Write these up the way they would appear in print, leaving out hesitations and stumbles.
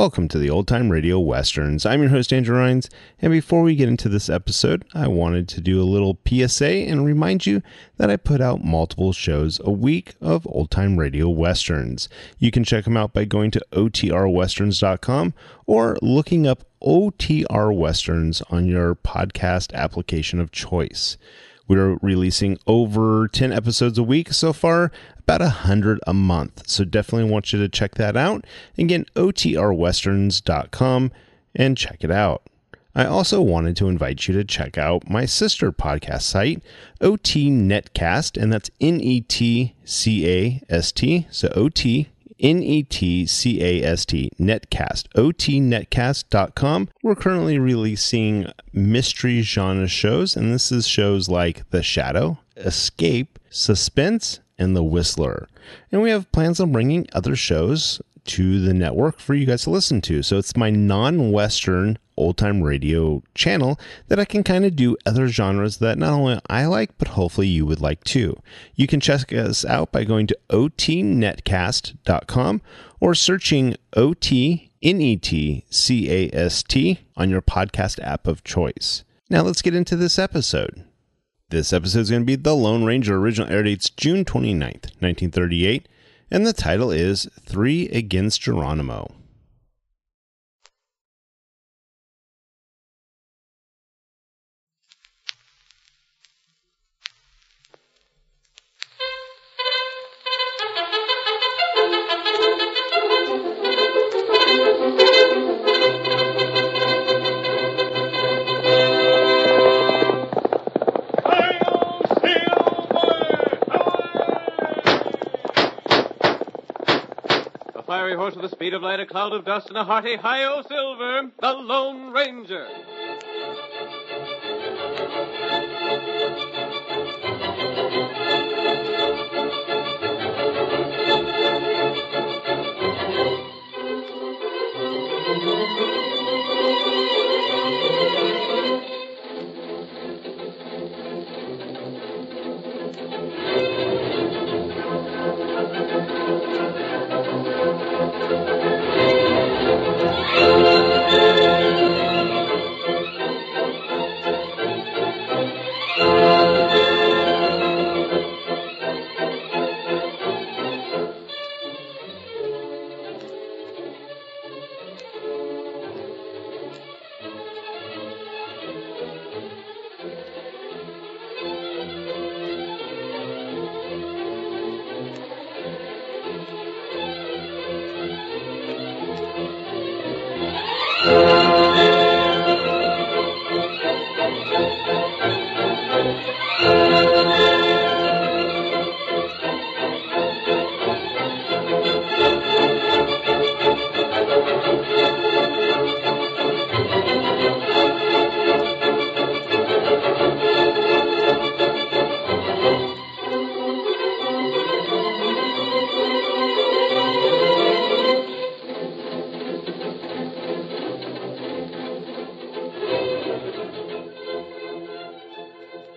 Welcome to the Old Time Radio Westerns. I'm your host, Andrew Rhines, and before we get into this episode, I wanted to do a little PSA and remind you that I put out multiple shows a week of Old Time Radio Westerns. You can check them out by going to otrwesterns.com or looking up OTR Westerns on your podcast application of choice. We're releasing over 10 episodes a week so far, about 100 a month. So definitely want you to check that out. Again, otrwesterns.com and check it out. I also wanted to invite you to check out my sister podcast site, OT Netcast, and that's Netcast. So OT Netcast, Netcast, otnetcast.com. We're currently releasing mystery genre shows, and this is shows like The Shadow, Escape, Suspense, and The Whistler. And we have plans on bringing other shows to the network for you guys to listen to. So it's my non-Western old-time radio channel that I can kind of do other genres that not only I like, but hopefully you would like too. You can check us out by going to otnetcast.com or searching OTNETCAST on your podcast app of choice. Now let's get into this episode. This episode is going to be The Lone Ranger. Original air date's June 29th, 1938, and the title is 3 Against Geronimo. Horse with the speed of light, a cloud of dust, and a hearty hi-yo Silver, the Lone Ranger.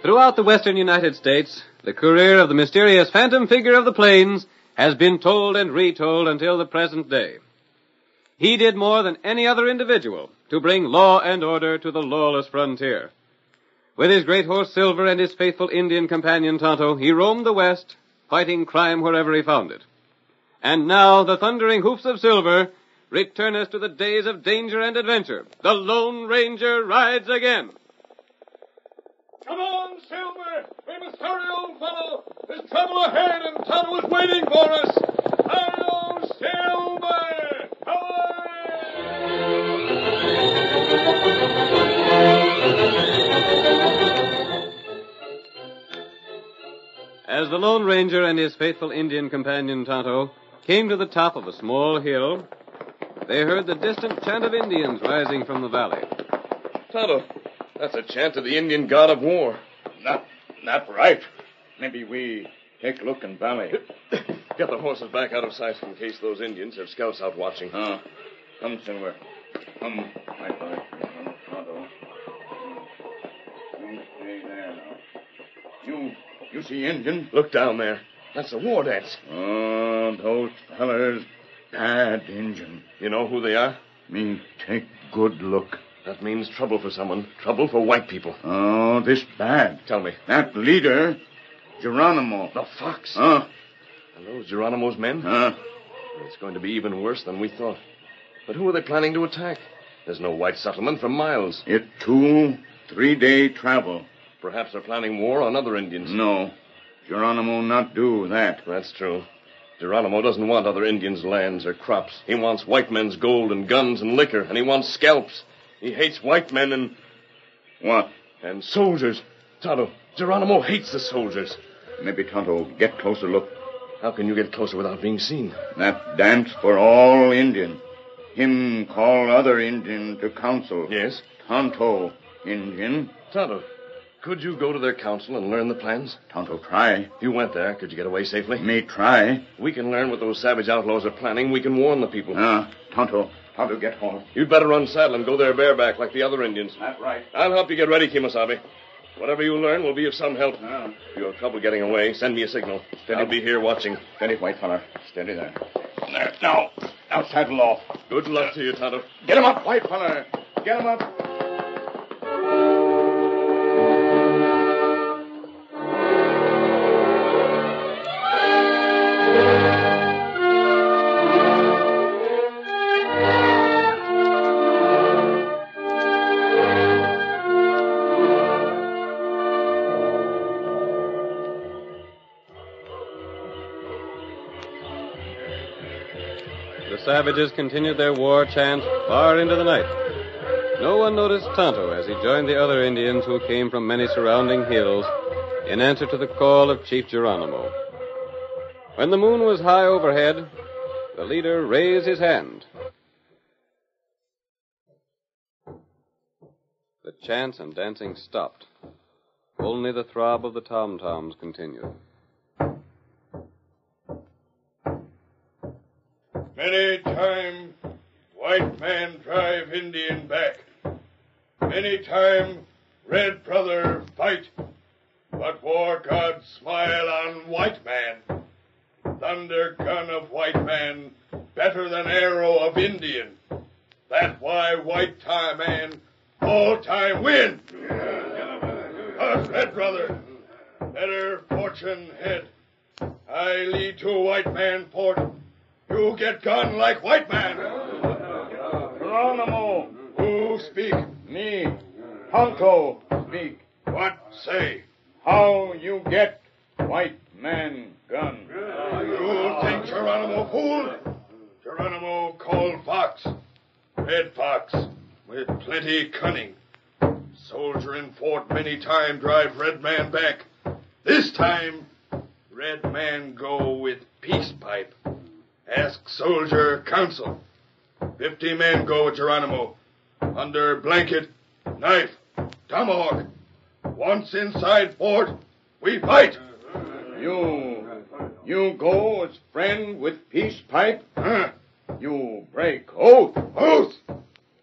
Throughout the western United States, the career of the mysterious phantom figure of the plains has been told and retold until the present day. He did more than any other individual to bring law and order to the lawless frontier. With his great horse Silver and his faithful Indian companion Tonto, he roamed the West, fighting crime wherever he found it. And now the thundering hoofs of Silver return us to the days of danger and adventure. The Lone Ranger rides again. Come on, Silver! We must hurry, old fellow! There's trouble ahead, and Tonto is waiting for us! Hi-yo, Silver! As the Lone Ranger and his faithful Indian companion Tonto came to the top of a small hill, they heard the distant chant of Indians rising from the valley. Tonto, that's a chant of the Indian god of war. Not right. Maybe we take a look in valley. Get the horses back out of sight in case those Indians have scouts out watching. Come, Silver. Come, my boy. Come, Tonto. You stay there now. You see Indian? Look down there. That's a war dance. Oh, those fellers, bad Indian. You know who they are? Me take good look. That means trouble for someone. Trouble for white people. Oh, this bad. Tell me. That leader, Geronimo. The fox. Huh? And those Geronimo's men? Huh? It's going to be even worse than we thought. But who are they planning to attack? There's no white settlement for miles. It 2-3 day travel. Perhaps they're planning war on other Indians. No. Geronimo not do that. That's true. Geronimo doesn't want other Indians' lands or crops. He wants white men's gold and guns and liquor, and he wants scalps. He hates white men and... What? And soldiers. Tonto, Geronimo hates the soldiers. Maybe Tonto get closer look. How can you get closer without being seen? That dance for all Indian. Him call other Indian to council. Yes? Tonto, Indian. Tonto, could you go to their council and learn the plans? Tonto try. If you went there, could you get away safely? Me try. We can learn what those savage outlaws are planning. We can warn the people. Tonto, how to get home? You'd better unsaddle and go there bareback like the other Indians. That's right. I'll help you get ready, Kemosabe. Whatever you learn will be of some help. If you have trouble getting away, send me a signal. I'll be here watching. Steady, white feller. Steady there. There. Now saddle off. Good luck to you, Tonto. Get him up, white feller. Get him up. The savages continued their war chant far into the night. No one noticed Tonto as he joined the other Indians who came from many surrounding hills in answer to the call of Chief Geronimo. When the moon was high overhead, the leader raised his hand. The chants and dancing stopped. Only the throb of the tom-toms continued. Many time white man drive Indian back. Many time red brother fight. But war god smile on white man. Thunder gun of white man better than arrow of Indian. That why white time man all time win. Us red brother better fortune head. I lead to white man port. You get gun like white man. Geronimo. Who speak? Me. Tonto speak. What say? How you get white man gun? You think Geronimo fool? Geronimo called fox. Red fox with plenty cunning. Soldier in fort many time drive red man back. This time, red man go with peace pipe. Ask soldier counsel. 50 men go with Geronimo. Under blanket, knife, tomahawk. Once inside fort, we fight. You go as friend with peace pipe? Huh? You break oath. Oath?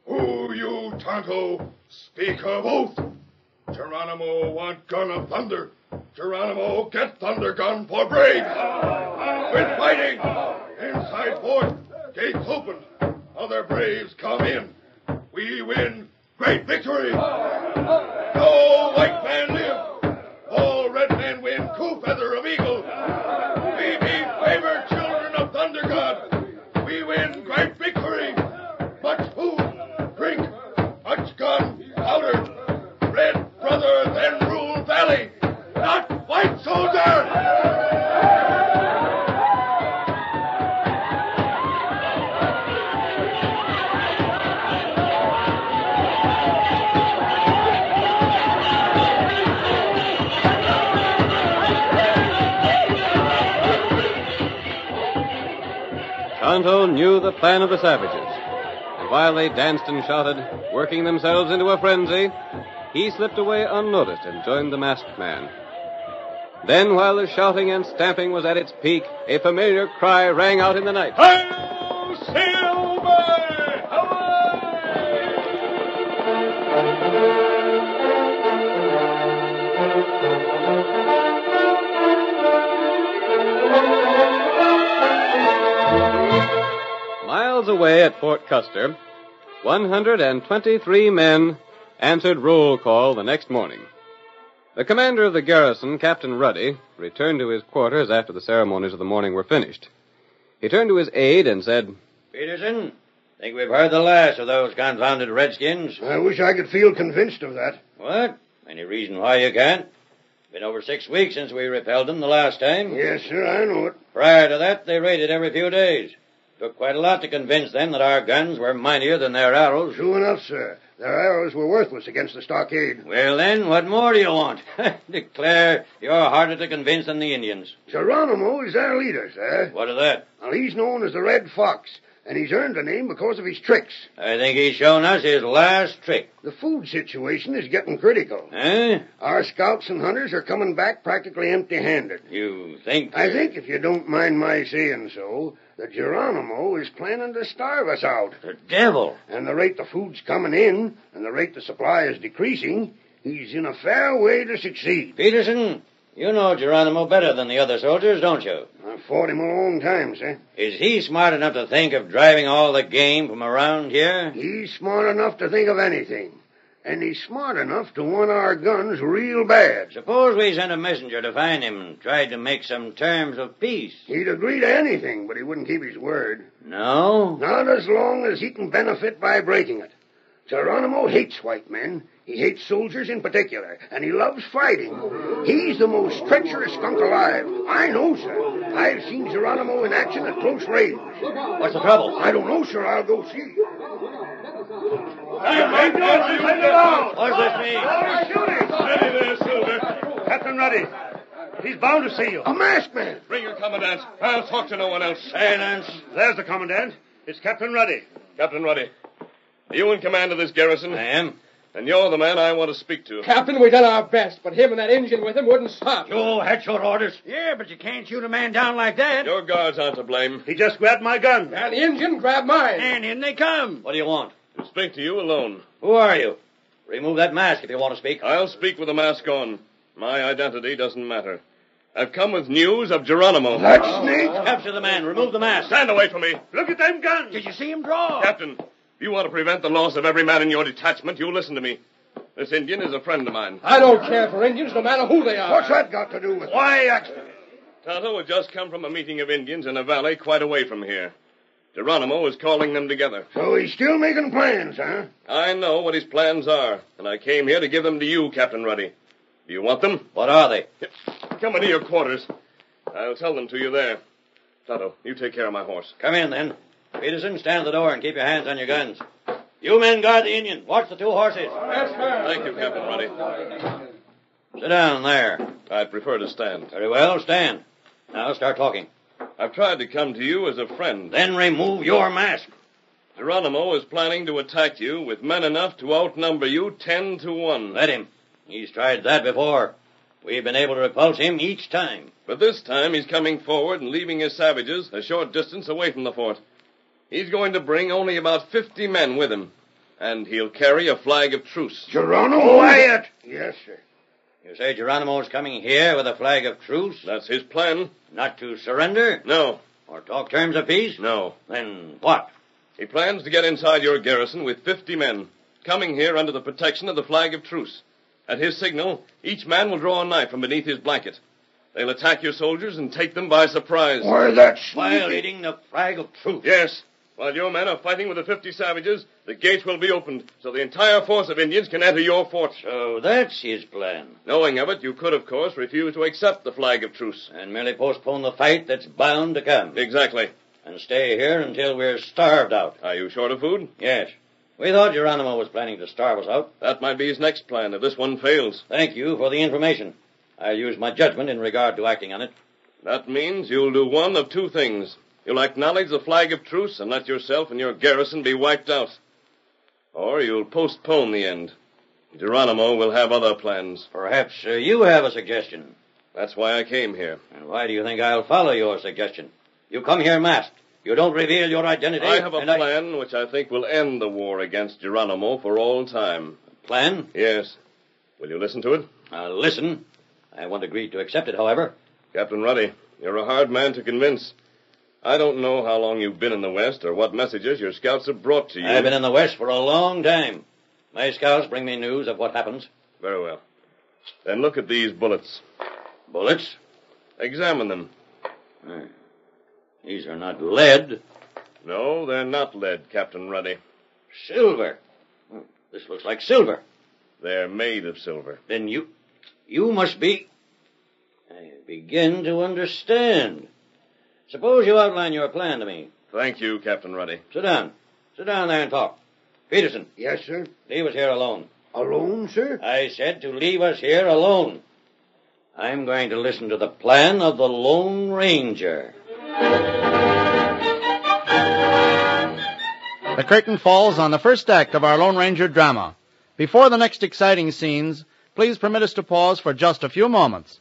Who you, Tonto? Speak of oath. Geronimo want gun of thunder. Geronimo get thunder gun for braves. Quit fighting. Inside fort, gates open. Other braves come in. We win great victory. No white man live. All red men win coup feather of eagle. We be favored children of thunder god. We win great victory. Much food, drink, much gun, powder. Red brother then rule valley, not white soldier. Tonto knew the plan of the savages, and while they danced and shouted, working themselves into a frenzy, he slipped away unnoticed and joined the masked man. Then, while the shouting and stamping was at its peak, a familiar cry rang out in the night. Hail, Silver! Miles away at Fort Custer, 123 men answered roll call the next morning. The commander of the garrison, Captain Ruddy, returned to his quarters after the ceremonies of the morning were finished. He turned to his aide and said, Peterson, think we've heard the last of those confounded redskins? I wish I could feel convinced of that. What? Any reason why you can't? Been over 6 weeks since we repelled them the last time. Yes, sir, I know it. Prior to that, they raided every few days. Took quite a lot to convince them that our guns were mightier than their arrows. True enough, sir. Their arrows were worthless against the stockade. Well, then, what more do you want? Declare you're harder to convince than the Indians. Geronimo is their leader, sir. What of that? Well, he's known as the Red Fox, and he's earned the name because of his tricks. I think he's shown us his last trick. The food situation is getting critical. Eh? Our scouts and hunters are coming back practically empty-handed. You think? I think, if you don't mind my saying so, that Geronimo is planning to starve us out. The devil. And the rate the food's coming in, and the rate the supply is decreasing, he's in a fair way to succeed. Peterson, you know Geronimo better than the other soldiers, don't you? I've fought him a long time, sir. Is he smart enough to think of driving all the game from around here? He's smart enough to think of anything. And he's smart enough to want our guns real bad. Suppose we sent a messenger to find him and tried to make some terms of peace. He'd agree to anything, but he wouldn't keep his word. No? Not as long as he can benefit by breaking it. Geronimo hates white men. He hates soldiers in particular, and he loves fighting. He's the most treacherous skunk alive. I know, sir. I've seen Geronimo in action at close range. What's the trouble? I don't know, sir. I'll go see. What's this mean? Steady there, Silver. Captain Ruddy. He's bound to see you. A masked man. Bring your commandant. I'll talk to no one else. Silence. There's the commandant. It's Captain Ruddy. Captain Ruddy, are you in command of this garrison? I am. And you're the man I want to speak to. Captain, we done our best, but him and that Indian with him wouldn't stop. You had short orders. Yeah, but you can't shoot a man down like that. Your guards aren't to blame. He just grabbed my gun. And the Indian grabbed mine. And in they come. What do you want? To speak to you alone. Who are you? Remove that mask if you want to speak. I'll speak with the mask on. My identity doesn't matter. I've come with news of Geronimo. That snake? Capture the man. Remove the mask. Stand away from me. Look at them guns. Did you see him draw? Captain, if you want to prevent the loss of every man in your detachment, you listen to me. This Indian is a friend of mine. I don't care for Indians, no matter who they are. What's that got to do with it? Why, accident? Tonto had just come from a meeting of Indians in a valley quite away from here. Geronimo is calling them together. So he's still making plans, huh? I know what his plans are, and I came here to give them to you, Captain Ruddy. Do you want them? What are they? Come into your quarters. I'll tell them to you there. Tonto, you take care of my horse. Come in, then. Peterson, stand at the door and keep your hands on your guns. You men guard the Indian. Watch the two horses. Yes, sir. Thank you, Captain Ruddy. Sit down there. I'd prefer to stand. Very well, stand. Now start talking. I've tried to come to you as a friend. Then remove your mask. Geronimo is planning to attack you with men enough to outnumber you 10 to 1. Let him. He's tried that before. We've been able to repulse him each time. But this time he's coming forward and leaving his savages a short distance away from the fort. He's going to bring only about 50 men with him. And he'll carry a flag of truce. Geronimo? Quiet! Yes, sir. You say Geronimo's coming here with a flag of truce? That's his plan. Not to surrender? No. Or talk terms of peace? No. Then what? He plans to get inside your garrison with 50 men, coming here under the protection of the flag of truce. At his signal, each man will draw a knife from beneath his blanket. They'll attack your soldiers and take them by surprise. Why, that's... Violating the flag of truce. Yes. While your men are fighting with the 50 savages, the gates will be opened, so the entire force of Indians can enter your fort. So that's his plan. Knowing of it, you could, of course, refuse to accept the flag of truce. And merely postpone the fight that's bound to come. Exactly. And stay here until we're starved out. Are you short of food? Yes. We thought Geronimo was planning to starve us out. That might be his next plan if this one fails. Thank you for the information. I'll use my judgment in regard to acting on it. That means you'll do one of two things. You'll acknowledge the flag of truce and let yourself and your garrison be wiped out. Or you'll postpone the end. Geronimo will have other plans. Perhaps you have a suggestion. That's why I came here. And why do you think I'll follow your suggestion? You come here masked. You don't reveal your identity. I have a plan which I think will end the war against Geronimo for all time. Plan? Yes. Will you listen to it? I'll listen. I won't agree to accept it, however. Captain Ruddy, you're a hard man to convince. I don't know how long you've been in the West or what messages your scouts have brought to you. I've been in the West for a long time. My scouts bring me news of what happens. Very well. Then look at these bullets. Bullets? Examine them. These are not lead. No, they're not lead, Captain Ruddy. Silver. This looks like silver. They're made of silver. Then you must be... I begin to understand. Suppose you outline your plan to me. Thank you, Captain Ruddy. Sit down. Sit down there and talk. Peterson. Yes, sir. Leave us here alone. Alone, sir? I said to leave us here alone. I'm going to listen to the plan of the Lone Ranger. The curtain falls on the first act of our Lone Ranger drama. Before the next exciting scenes, please permit us to pause for just a few moments.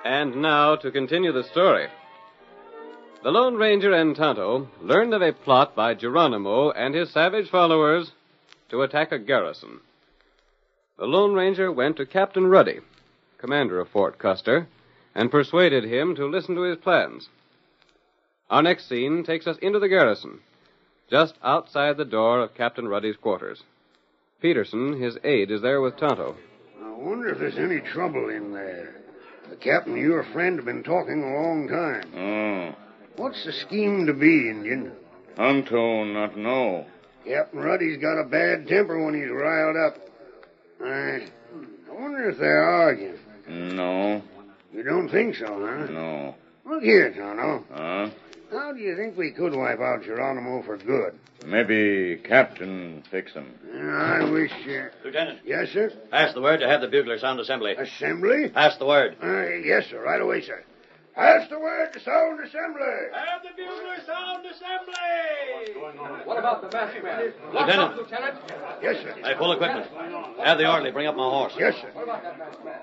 And now to continue the story. The Lone Ranger and Tonto learned of a plot by Geronimo and his savage followers to attack a garrison. The Lone Ranger went to Captain Ruddy, commander of Fort Custer, and persuaded him to listen to his plans. Our next scene takes us into the garrison, just outside the door of Captain Ruddy's quarters. Peterson, his aide, is there with Tonto. I wonder if there's any trouble in there. The captain and your friend have been talking a long time. What's the scheme to be, Indian? Tonto not know. Captain Ruddy's got a bad temper when he's riled up. I wonder if they're arguing. No. You don't think so, huh? No. Look here, Tonto. Huh? How do you think we could wipe out Geronimo for good? Maybe Captain fix him. I wish... Lieutenant. Yes, sir? Pass the word to have the bugler sound assembly. Assembly? Pass the word. Yes, sir. Right away, sir. Pass the word to sound assembly. Have the bugler sound assembly! What's going on? What about the masked man? Lieutenant. Lieutenant. Yes, sir. I have full equipment. Have the orderly bring up my horse. Yes, sir. What about that masked man?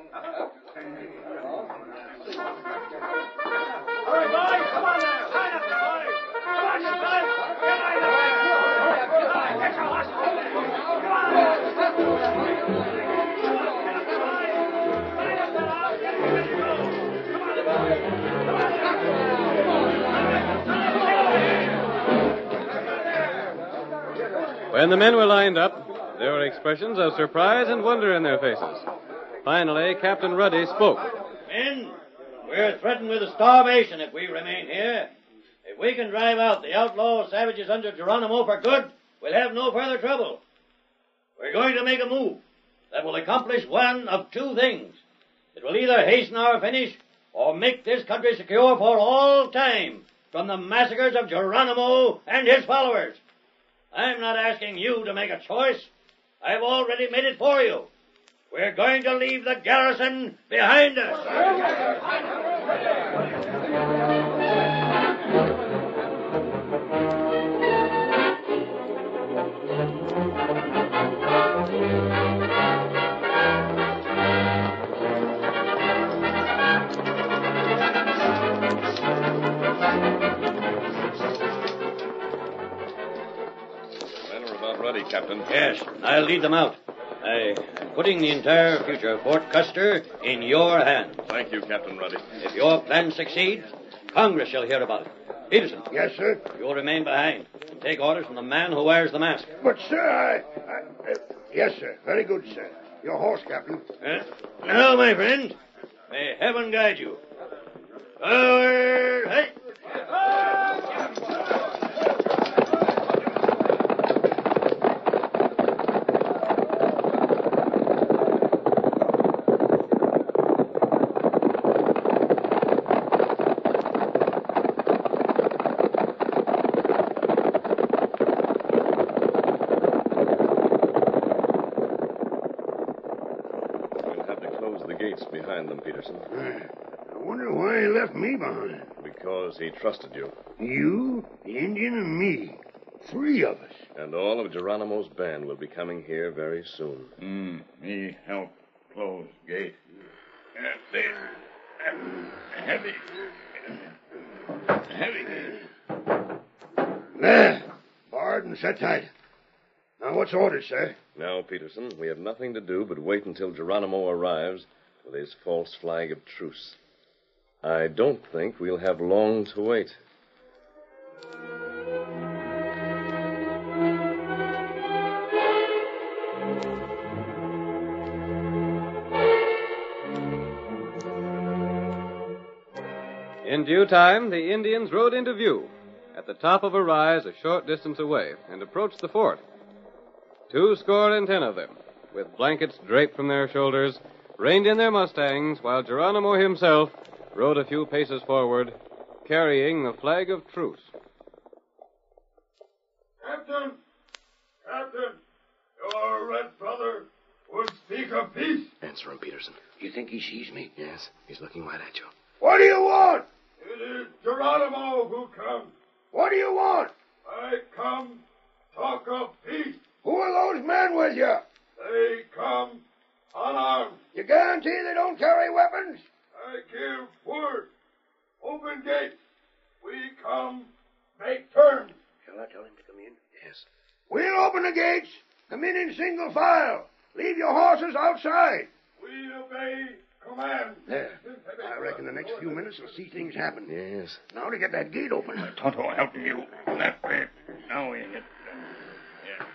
Hurry, boys! Come on now! Line up, boys! Come on, you fellas! Get line up there! Get your horses! Come on! Line up, fellas! Get ready to go! Come on, boys! Come on! When the men were lined up, there were expressions of surprise and wonder in their faces. Finally, Captain Ruddy spoke. Men, we're threatened with starvation if we remain here. If we can drive out the outlaw savages under Geronimo for good, we'll have no further trouble. We're going to make a move that will accomplish one of two things. It will either hasten our finish or make this country secure for all time from the massacres of Geronimo and his followers. I'm not asking you to make a choice. I've already made it for you. We're going to leave the garrison behind us. Men are about ready, Captain. Yes, I'll lead them out. I'm putting the entire future of Fort Custer in your hands. Thank you, Captain Ruddy. If your plan succeeds, Congress shall hear about it. Peterson. Yes, sir. You'll remain behind and take orders from the man who wears the mask. But, sir, yes, sir. Very good, sir. Your horse, Captain. Now, my friend, may heaven guide you. Forward, hey! We'll have to close the gates behind them, Peterson. I wonder why he left me behind. Because he trusted you. You, the Indian, and me. 3 of us. And all of Geronimo's band will be coming here very soon. Me help close gate. Heavy. Heavy gate. There. Barred and set tight. Now, what's orders, sir? Now, Peterson, we have nothing to do but wait until Geronimo arrives with his false flag of truce. I don't think we'll have long to wait. In due time, the Indians rode into view at the top of a rise a short distance away and approached the fort. 210 of them, with blankets draped from their shoulders, reined in their mustangs, while Geronimo himself rode a few paces forward, carrying the flag of truce. Captain! Captain! Your red brother would speak of peace. Answer him, Peterson. You think he sees me? Yes, he's looking right at you. What do you want? It is Geronimo who comes. What do you want? I come talk of peace. Who are those men with you? They come unarmed. You guarantee they don't carry weapons? I give word. Open gates. We come make terms. Shall I tell him to come in? Yes. We'll open the gates. Come in single file. Leave your horses outside. We obey command. There. I reckon the next few minutes will see things happen. Yes. Now to get that gate open. Tonto helping you. That way. Now we get.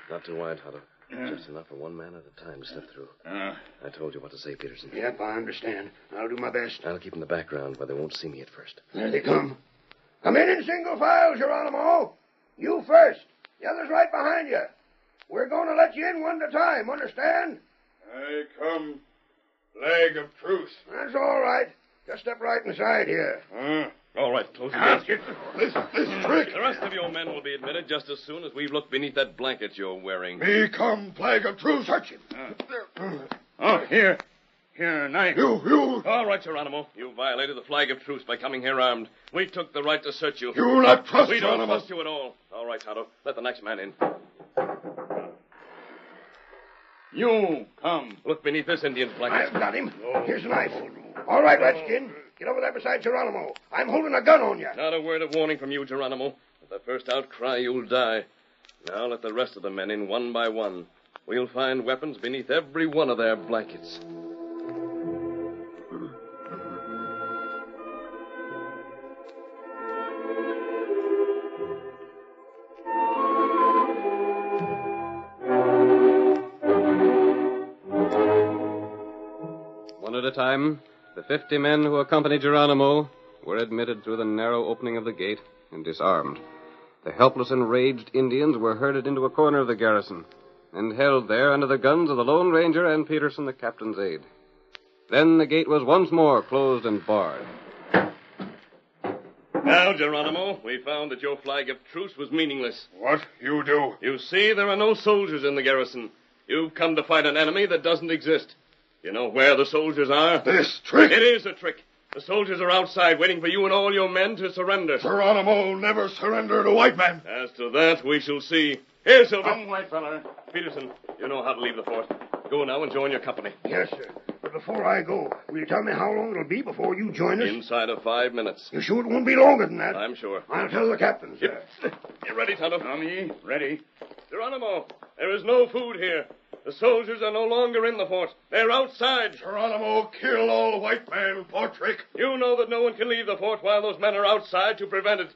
Not too wide, Tonto. Just enough for one man at a time to slip through. I told you what to say, Peterson. Yep, I understand. I'll do my best. I'll keep in the background where they won't see me at first. There they come. Come in single file, Geronimo. You first. The others right behind you. We're going to let you in one at a time, understand? I come flag of truce. That's all right. Just step right inside here. All right, close the gates. This trick. The rest of your men will be admitted just as soon as we've looked beneath that blanket you're wearing. Me come flag of truce. Search him. Here. Here, knife. You. All right, Geronimo. You violated the flag of truce by coming here armed. We took the right to search you. You not trust We don't Geronimo. trust you at all. All right, Tonto. Let the next man in. You come. Look beneath this Indian's blanket. I've got him. Here's a knife. All right, Redskin. Get over there beside Geronimo. I'm holding a gun on you. Not a word of warning from you, Geronimo. At the first outcry, you'll die. Now let the rest of the men in one by one. We'll find weapons beneath every one of their blankets. One at a time, the 50 men who accompanied Geronimo were admitted through the narrow opening of the gate and disarmed. The helpless, enraged Indians were herded into a corner of the garrison and held there under the guns of the Lone Ranger and Peterson, the captain's aide. Then the gate was once more closed and barred. Now, Geronimo, we found that your flag of truce was meaningless. What you do? You see, there are no soldiers in the garrison. You've come to fight an enemy that doesn't exist. You know where the soldiers are? This trick. It is a trick. The soldiers are outside waiting for you and all your men to surrender. Geronimo never surrender to white man. As to that, we shall see. Here, Silver. Come, white fella. Peterson, you know how to leave the fort. Go now and join your company. Yes, sir. But before I go, will you tell me how long it'll be before you join us? Inside of 5 minutes. You sure it won't be longer than that? I'm sure. I'll tell the captain, sir. You ready, Tonto? Tommy, ready. Geronimo, there is no food here. The soldiers are no longer in the fort. They're outside. Geronimo kill all white man for trick. You know that no one can leave the fort while those men are outside to prevent it.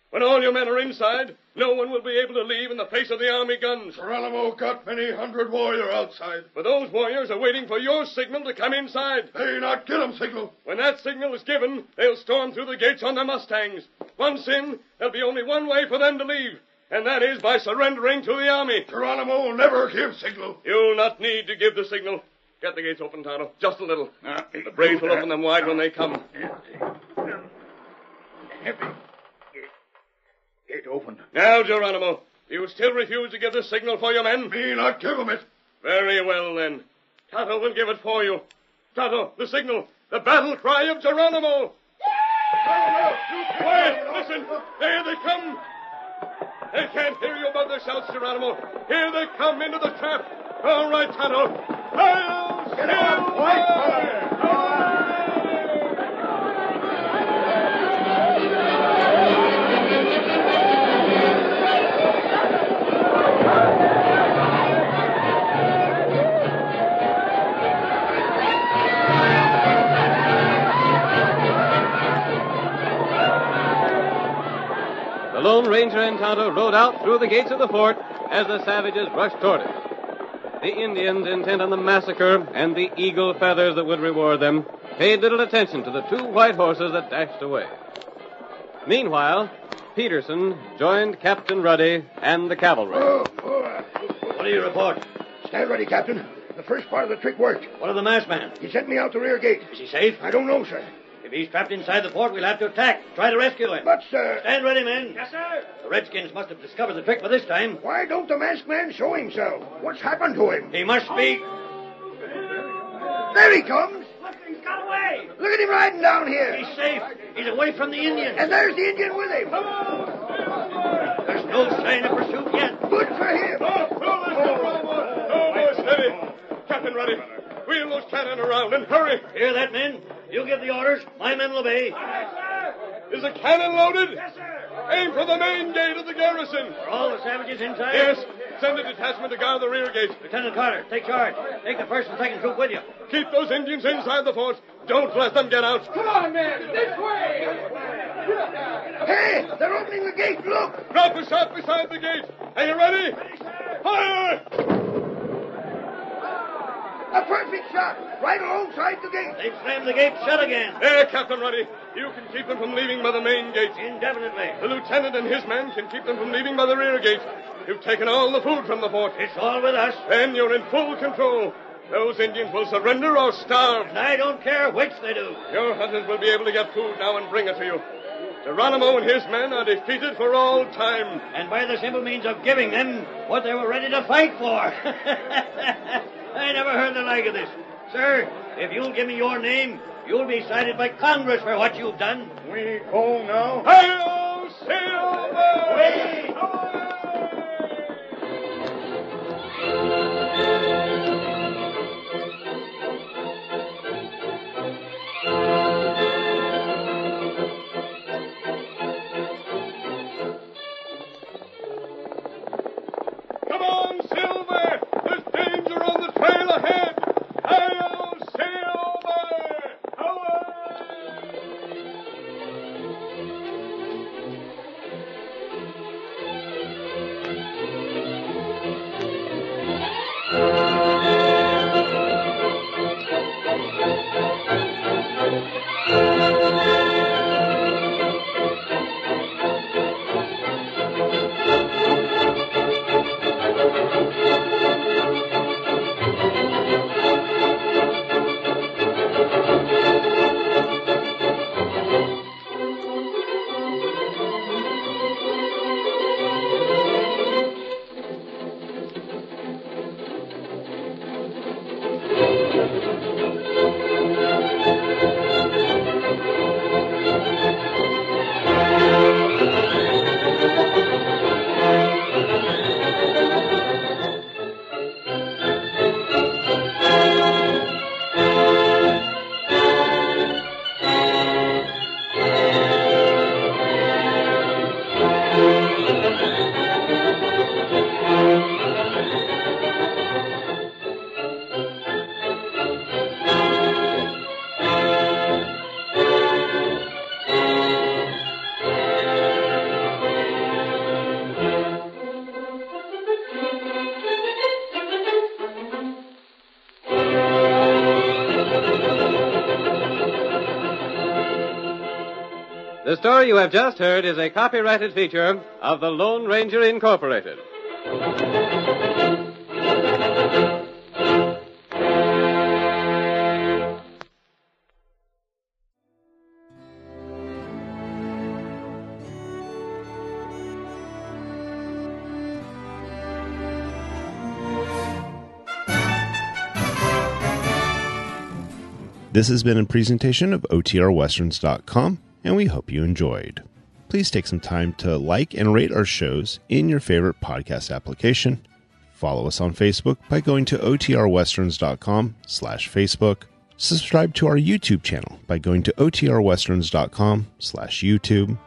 When all your men are inside, no one will be able to leave in the face of the army guns. Geronimo got many hundred warrior outside. But those warriors are waiting for your signal to come inside. They not get 'em signal. When that signal is given, they'll storm through the gates on their mustangs. Once in, there'll be only one way for them to leave, and that is by surrendering to the army. Geronimo will never give signal. You'll not need to give the signal. Get the gates open, Tonto. Just a little. The braves will open them wide when they come. Heavy. Gate open. Now, Geronimo, you still refuse to give the signal for your men? Me not give 'em it. Very well, then. Tonto will give it for you. Tonto, the signal. The battle cry of Geronimo. Quiet! Listen! There they come! They can't hear you above their shouts, Geronimo. Here they come into the trap. All right, Tonto. Hail, Get on, white The Lone Ranger and Tonto rode out through the gates of the fort as the savages rushed toward it. The Indians, intent on the massacre and the eagle feathers that would reward them, paid little attention to the two white horses that dashed away. Meanwhile, Peterson joined Captain Ruddy and the cavalry. What do you report? Stand ready, Captain. The first part of the trick worked. What of the masked man? He sent me out the rear gate. Is he safe? I don't know, sir. If he's trapped inside the fort, we'll have to attack. Try to rescue him. But, sir... Stand ready, men. Yes, sir. The Redskins must have discovered the trick by this time. Why don't the masked man show himself? What's happened to him? He must be... There he comes. Look, he's got away. Look at him riding down here. He's safe. He's away from the Indians. And there's the Indian with him. There's no sign of pursuit yet. Good for him. Oh, more steady. Captain Ruddy, wheel those cannon around and hurry. Hear that, men? You give the orders. My men will obey. Is the cannon loaded? Yes, sir. Aim for the main gate of the garrison. Are all the savages inside? Yes. Send a detachment to guard the rear gate. Lieutenant Carter, take charge. Take the first and second troop with you. Keep those Indians inside the fort. Don't let them get out. Come on, men. This way. Hey, they're opening the gate. Look. Drop a shot beside the gate. Are you ready? Ready, sir. Fire! A perfect shot. Right alongside the gate. They've slammed the gate shut again. There, Captain Ruddy. You can keep them from leaving by the main gate. Indefinitely. The lieutenant and his men can keep them from leaving by the rear gate. You've taken all the food from the fort. It's all with us. Then you're in full control. Those Indians will surrender or starve. And I don't care which they do. Your hunters will be able to get food now and bring it to you. Geronimo and his men are defeated for all time. And by the simple means of giving them what they were ready to fight for. I never heard the like of this. Sir, if you'll give me your name, you'll be cited by Congress for what you've done. We go now. Hail, Silver! Wait! Come on, Silver! There's danger on the trail ahead! Hail, Silver! The story you have just heard is a copyrighted feature of the Lone Ranger Incorporated. This has been a presentation of OTRWesterns.com. and we hope you enjoyed. Please take some time to like and rate our shows in your favorite podcast application. Follow us on Facebook by going to otrwesterns.com/Facebook. Subscribe to our YouTube channel by going to otrwesterns.com/YouTube.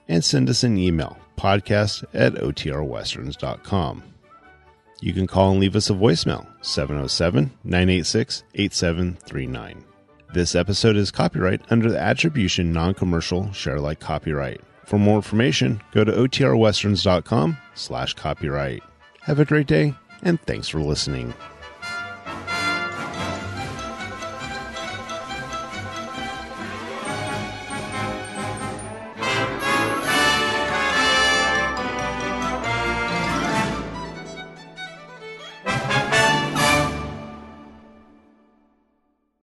And send us an email, podcast@otrwesterns.com. You can call and leave us a voicemail, 707-986-8739. This episode is copyright under the Attribution Non-Commercial Share Alike Copyright. For more information, go to otrwesterns.com/copyright. Have a great day, and thanks for listening.